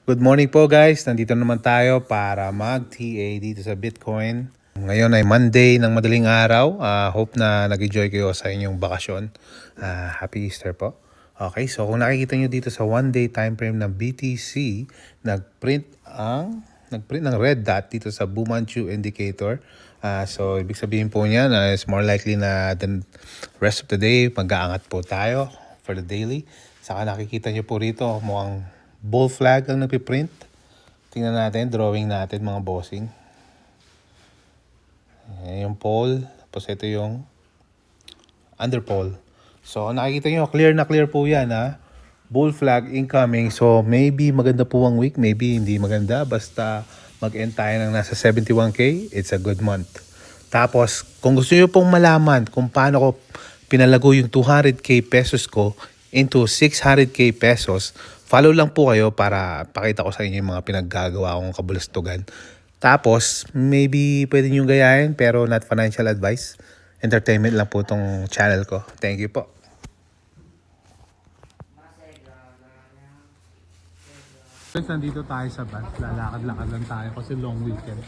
Good morning po guys, nandito naman tayo para mag-TA dito sa Bitcoin. Ngayon ay Monday ng madaling araw. Hope na nag-enjoy kayo sa inyong bakasyon. Happy Easter po. Okay, so kung nakikita nyo dito sa 1-day time frame ng BTC, nag-print ng red dot dito sa Bumanchu indicator. So ibig sabihin po niya na is more likely na the rest of the day mag-aangat po tayo for the daily. Saka nakikita nyo po rito mukhang bull flag ang nagpiprint. Tingnan natin, drawing natin mga bossing. Ayan yung pole, tapos ito yung under pole. So nakikita nyo, clear na clear po yan ha. Bull flag incoming. So maybe maganda po ang week, maybe hindi maganda. Basta mag-end tayo ng nasa 71k, it's a good month. Tapos kung gusto nyo pong malaman kung paano ko pinalago yung 200k pesos ko into 600k pesos, follow lang po kayo para pakita ko sa inyo yung mga pinaggagawa kong kabulustugan. Tapos, maybe pwede nyo gayahin pero not financial advice. Entertainment lang po tong channel ko. Thank you po. Nandito tayo sa bus. Lalakad-lakad lang tayo kasi long weekend.